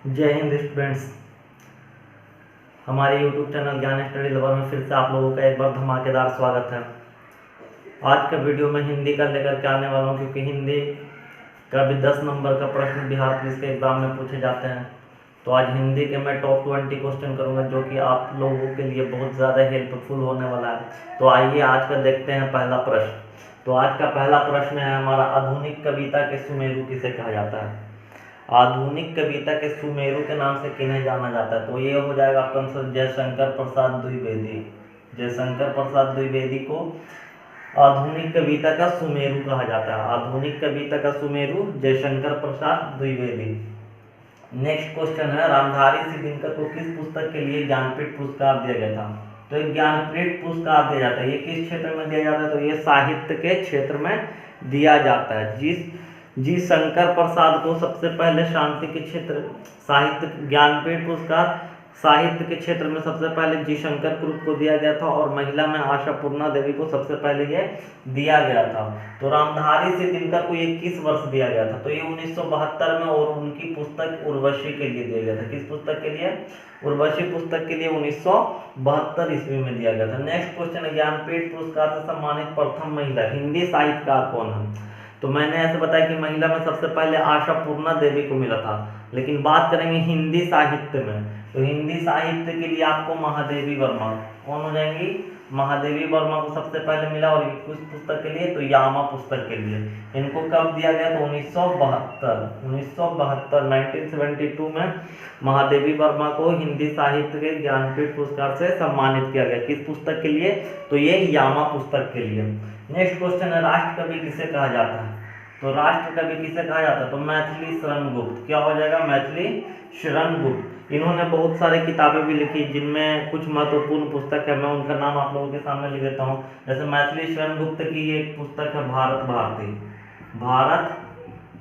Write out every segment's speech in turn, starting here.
जय हिंद स्टूडेंट्स। हमारे YouTube channel ज्ञान स्टडी लवर में फिर से आप लोगों का एक बार धमाकेदार स्वागत है। आज का वीडियो में हिंदी का लेकर के आने वाला हूँ, क्योंकि हिंदी का भी 10 नंबर का प्रश्न बिहार पुलिस के एग्जाम में पूछे जाते हैं। तो आज हिंदी के मैं टॉप 20 क्वेश्चन करूँगा, जो कि आप लोगों के लिए बहुत ज़्यादा हेल्पफुल होने वाला है। तो आइए आज का देखते हैं पहला प्रश्न। तो आज का पहला प्रश्न है हमारा, आधुनिक कविता के सुमेरु किसे कहा जाता है? आधुनिक कविता के सुमेरु के नाम से किन्हें जाना जाता है? तो ये हो जाएगा आपका आंसर जयशंकर प्रसाद द्विवेदी। जयशंकर प्रसाद द्विवेदी को आधुनिक कविता का सुमेरु कहा जाता है। आधुनिक कविता का सुमेरु जयशंकर प्रसाद द्विवेदी। नेक्स्ट क्वेश्चन है, रामधारी सिंह दिनकर को किस पुस्तक के लिए ज्ञानपीठ पुरस्कार दिया गया था? तो एक ज्ञानपीठ पुरस्कार दिया जाता है, ये किस क्षेत्र में दिया जाता है? तो ये साहित्य के क्षेत्र में दिया जाता है। जी शंकर प्रसाद को सबसे पहले शांति के क्षेत्र साहित्य ज्ञानपीठ पुरस्कार साहित्य के क्षेत्र में सबसे पहले जी शंकर ग्रुप को दिया गया था, और महिला में आशापूर्णा देवी को सबसे पहले ये दिया गया था। तो रामधारी सिंह दिनकर को ये किस वर्ष दिया गया था? तो ये 1972 में, और उनकी पुस्तक उर्वशी के लिए दिया गया था। किस पुस्तक के लिए? उर्वशी पुस्तक के लिए 1972 ईस्वी में दिया गया था। नेक्स्ट क्वेश्चन है, ज्ञानपीठ पुरस्कार से सम्मानित प्रथम महिला हिंदी साहित्यकार कौन है? तो मैंने ऐसे बताया कि महिला में सबसे पहले आशापूर्णा देवी को मिला था, लेकिन बात करेंगे हिंदी साहित्य में, तो हिंदी साहित्य के लिए आपको महादेवी वर्मा कौन हो जाएंगी? महादेवी वर्मा को सबसे पहले मिला, और किस पुस्तक के लिए? तो यामा पुस्तक के लिए। इनको कब दिया गया? तो 1972 1972 में महादेवी वर्मा को हिंदी साहित्य के ज्ञानपीठ पुरस्कार से सम्मानित किया गया। किस पुस्तक के लिए? तो ये यामा पुस्तक के लिए। नेक्स्ट क्वेश्चन है, राष्ट्र कवि किसे कहा जाता है? तो राष्ट्र कवि किसे कहा जाता है? तो मैथिली शरण गुप्त। क्या हो जाएगा? मैथिली शरण गुप्त। इन्होंने बहुत सारे किताबें भी लिखी, जिनमें कुछ महत्वपूर्ण पुस्तक है। मैं उनका नाम आप लोगों के सामने लिख देता हूँ। जैसे मैथिली शरण गुप्त की एक पुस्तक है भारत भारती। भारत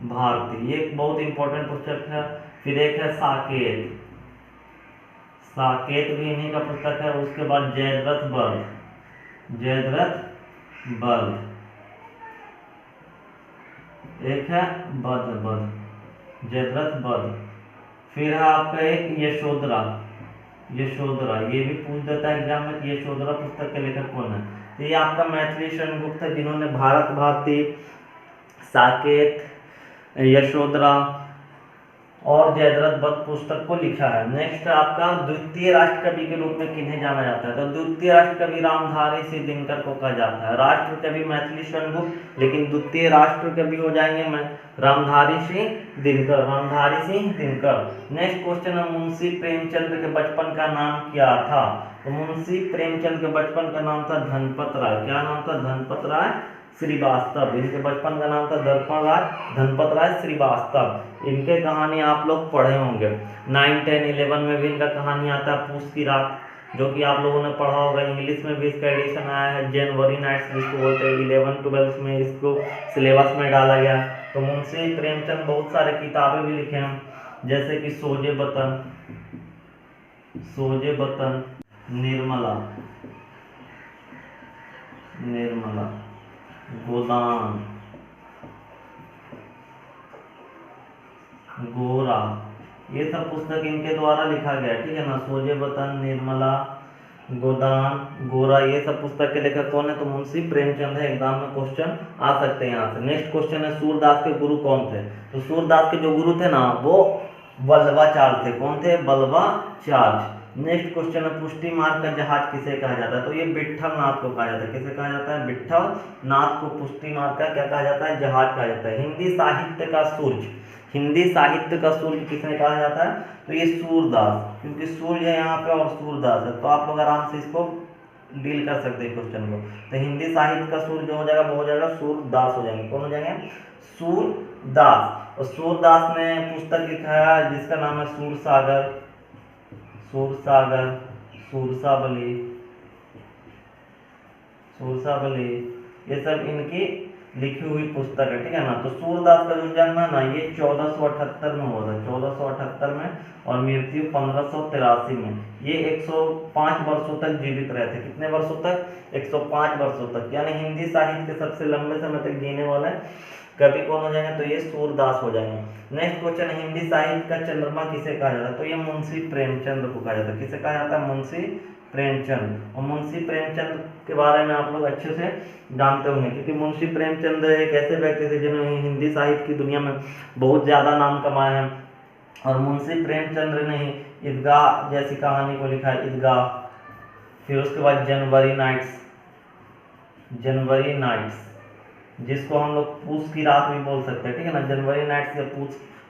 भारती ये एक बहुत इंपॉर्टेंट पुस्तक है। फिर एक है साकेत। साकेत भी इन्हीं का पुस्तक है। उसके बाद जयद्रथ बल्ब। जयद्रथ बल्ब एक है, बद जयद्रथ बल्ब। फिर है आपका एक यशोधरा। यशोधरा ये भी पूछ देता है एग्जाम में कि यशोधरा पुस्तक के लेखक कौन है? तो ये आपका मैथिली शरण गुप्त है, जिन्होंने भारत भारती, साकेत, यशोधरा और जयद्रथ बल्ब पुस्तक को लिखा है। नेक्स्ट आपका द्वितीय राष्ट्र कवि के रूप में किन्हें जाना जाता है? तो द्वितीय राष्ट्र कवि रामधारी सिंह दिनकर को कहा जाता है। राष्ट्र कवि मैथिली शरण गुप्त, लेकिन द्वितीय राष्ट्र कवि हो जाएंगे रामधारी सिंह दिनकर। रामधारी सिंह दिनकर। नेक्स्ट क्वेश्चन है, मुंशी प्रेमचंद के बचपन का नाम क्या था? तो मुंशी प्रेमचंद के बचपन का नाम था धनपत राय। क्या नाम था? धनपत राय श्रीवास्तव। इनके बचपन का नाम था धनपत राय श्रीवास्तव। इनके कहानी आप लोग पढ़े होंगे। 9, 10, 11 में भी इनका कहानी आता है पूस की रात, जो कि आप लोगों ने पढ़ा होगा। इंग्लिश में भी इसका एडिशन आया है, जनवरी नाइट्स जिसको बोलते हैं। 11, 12 में इसको सिलेबस में डाला गया। तो मुंशी प्रेमचंद बहुत सारे किताबें भी लिखे हैं, जैसे कि सोजे बतन, निर्मला, गोदान, गोरा, ये सब पुस्तक इनके द्वारा लिखा गया, ठीक है ना। सोजे बतन, निर्मला, गोदान, गोरा, ये सब पुस्तक के लेखक कौन है? तो मुंशी प्रेमचंद है। एग्जाम में क्वेश्चन आ सकते हैं यहाँ से। नेक्स्ट क्वेश्चन है, सूरदास के गुरु कौन थे? तो सूरदास के जो गुरु थे ना, वो बल्लवाचार्य थे। कौन थे? बल्लवाचार्य। नेक्स्ट क्वेश्चन है, पुष्टि मार्ग का जहाज किसे कहा जाता है? तो ये विट्ठल नाथ को कहा जाता है। किसे कहा जाता है? विट्ठल नाथ को पुष्टि मार्ग का क्या कहा जाता है? जहाज कहा जाता है। हिंदी साहित्य का सूर्य, हिंदी साहित्य का सूर्य किसे कहा जाता है? तो ये सूरदास, क्योंकि सूर्य है यहाँ पे और सूरदास है, तो आप लोग आराम से इसको डील कर सकते हैं क्वेश्चन को। तो हिंदी साहित्य का सूर्य जो हो जाएगा वो हो जाएगा सूरदास हो जाएंगे। कौन हो जाएंगे? सूरदास। और सूरदास ने पुस्तक लिखा है जिसका नाम है सूरसागर, सूरसाबली, ये सब इनकी लिखी हुई पुस्तक है, ठीक है ना। तो सूरदास का जो जन्म है ना, ये 1478 में हुआ था, 1478 में, और मृत्यु 1583 में। ये 105 वर्षों तक जीवित रहे थे। कितने वर्षों तक? 105 वर्षों तक, यानी हिंदी साहित्य के सबसे लंबे समय तक जीने वाले कवि कौन हो जाएंगे? तो ये सूरदास हो जाएंगे। नेक्स्ट क्वेश्चन, हिंदी साहित्य का चंद्रमा किसे कहा जाता है? तो ये मुंशी प्रेमचंद को कहा जाता है। किसे कहा जाता है? मुंशी प्रेमचंद। और मुंशी प्रेमचंद के बारे में आप लोग अच्छे से जानते होंगे, क्योंकि मुंशी प्रेमचंद एक ऐसे व्यक्ति थे जिन्होंने हिंदी साहित्य की दुनिया में बहुत ज़्यादा नाम कमाया है। और मुंशी प्रेमचंद ने ही ईदगाह जैसी कहानी को लिखा है, ईदगाह। फिर उसके बाद जनवरी नाइट्स, जिसको हम लोग पूस की रात भी बोल सकते हैं, ठीक है ना। जनवरी नाइट्स या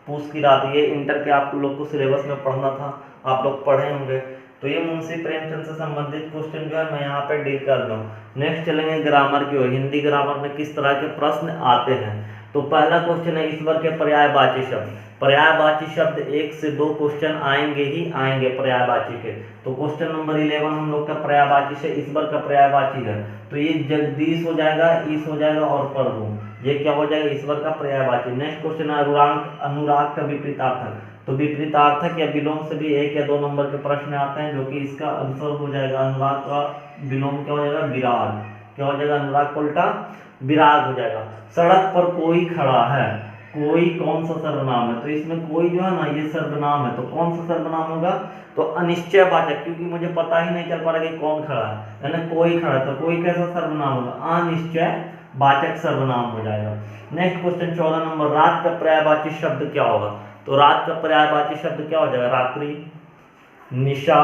पूस की रात, ये इंटर के आप लोग को सिलेबस में पढ़ना था, आप लोग पढ़े होंगे। तो ये मुंशी प्रेमचंद से संबंधित क्वेश्चन जो है मैं यहाँ पे डील कर रहा हूँ। नेक्स्ट चलेंगे ग्रामर की ओर। हिंदी ग्रामर में किस तरह के प्रश्न आते हैं? तो पहला क्वेश्चन है ईश्वर के पर्यायवाची शब्द। पर्यायवाची शब्द 1 से 2 क्वेश्चन आएंगे ही आएंगे पर्यायवाची के। तो क्वेश्चन नंबर 11 हम लोग का पर्यायवाची से ईश्वर का पर्यायवाची है। तो ये जगदीश हो जाएगा, ईश हो जाएगा और प्रभु, ये क्या हो जाएगा? ईश्वर का पर्यायवाची। नेक्स्ट क्वेश्चन है अनुराग का विपरीतार्थक। तो विपरीतार्थक या विलोम से भी 1 या 2 नंबर के प्रश्न आते हैं, जो कि इसका आंसर हो जाएगा अनुराग का विलोम क्या हो जाएगा? विराग। क्या हो जाएगा? अनुराग का उल्टा विराग हो जाएगा। सड़क पर कोई खड़ा है, कोई कौन सा सर्वनाम है? तो इसमें कोई जो है ना, ये सर्वनाम है। तो कौन सा सर्वनाम होगा? तो अनिश्चयवाचक, क्योंकि मुझे पता ही नहीं चल पा रहा कि कौन खड़ा है, यानी कोई खड़ा है। तो कोई कैसा सर्वनाम होगा? अनिश्चयवाचक सर्वनाम हो जाएगा। नेक्स्ट क्वेश्चन 14 नंबर, रात का पर्यायवाची शब्द क्या होगा? तो रात का पर्यायवाची शब्द क्या हो जाएगा? रात्रि, निशा,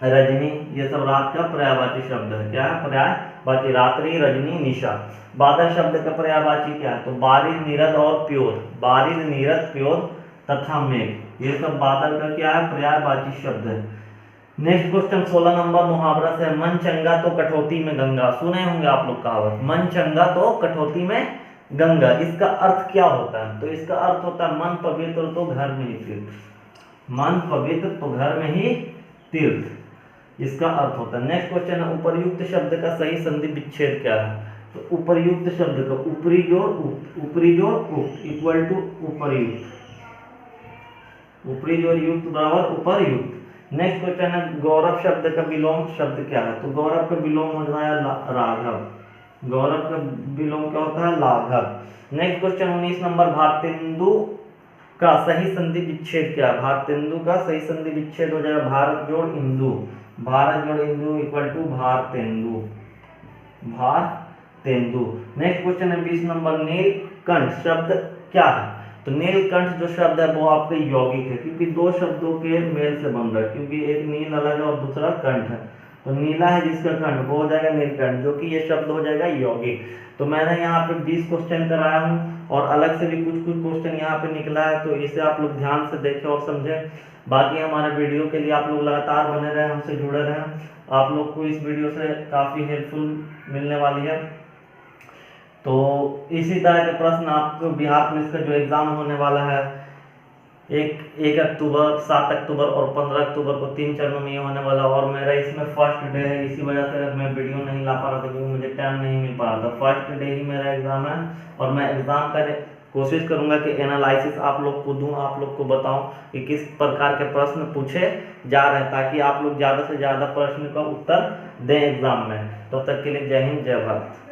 रजनी, ये सब रात का पर्यायवाची शब्द है। क्या है? पर्यायवाची। रात्रि, रजनी, निशा। बादल शब्द का पर्यायवाची क्या है? तो बारिश, नीरद और प्योर। बारिश, नीरद, प्योर तथा मेघ, ये सब बादल का क्या है? पर्यायवाची शब्द है। नेक्स्ट क्वेश्चन 16 नंबर, मुहावरा से, मन चंगा तो कठौती में गंगा। सुने होंगे आप लोग कहावत, मन चंगा तो कठौती में गंगा। इसका अर्थ क्या होता है? तो इसका अर्थ होता है मन पवित्र तो घर में ही तीर्थ। मन पवित्र तो घर में ही तीर्थ, इसका अर्थ होता है। नेक्स्ट क्वेश्चन है, उपर्युक्त शब्द का सही संधि विच्छेद क्या है? तो उपर्युक्त शब्द का ऊपरी जोड़ उक्त इक्वल टू उपर्युक्त। ऊपरी जोड़ युक्त बराबर उपर्युक्त। नेक्स्ट क्वेश्चन है, गौरव शब्द का विलोम शब्द क्या है? तो गौरव का विलोम हो जाता है राघव। गौरव का विलोम क्या होता है? लाघव। नेक्स्ट क्वेश्चन 19 नंबर, भारतेंदु का सही संधि विच्छेद क्या है? भारतेंदु का सही संधि विच्छेद हो जाएगा भारत जोड़ इंदु। भारत जोड़ इंदु इक्वल टू भारतेंदु। भारतेंदु। नेक्स्ट क्वेश्चन है 20 नंबर, नीलकंठ शब्द क्या है? तो नीलकंठ जो शब्द है वो आपके यौगिक है, क्योंकि 2 शब्दों के मेल से बन रहा है, क्योंकि एक नील अलग है और दूसरा कंठ है। तो नीला है जिसका कंठ, वो हो जाएगा नीलकंठ, जो कि ये शब्द हो जाएगा यौगिक। तो मैंने यहाँ पे 20 क्वेश्चन कराया हूँ और अलग से भी कुछ क्वेश्चन यहाँ पे निकला है, तो इसे आप लोग ध्यान से देखें और समझें। बाकी हमारे वीडियो के लिए आप लोग लगातार बने रहें, हमसे जुड़े रहें। आप लोग को इस वीडियो से काफ़ी हेल्पफुल मिलने वाली है। तो इसी तरह के प्रश्न आपको बिहार पुलिस का जो एग्ज़ाम होने वाला है 1 अक्टूबर, 7 अक्टूबर और 15 अक्टूबर को 3 चरणों में ये होने वाला। और मेरा इसमें फर्स्ट डे है, इसी वजह से मैं वीडियो नहीं ला पा रहा था, क्योंकि मुझे टाइम नहीं मिल पा रहा था। फर्स्ट डे ही मेरा एग्ज़ाम है और मैं एग्ज़ाम का कोशिश करूंगा कि एनालिसिस आप लोग को दूं, आप लोग को बताऊं कि किस प्रकार के प्रश्न पूछे जा रहे हैं, ताकि आप लोग ज़्यादा से ज़्यादा प्रश्न का उत्तर दें एग्ज़ाम में। तब तक के लिए जय हिंद, जय भारत।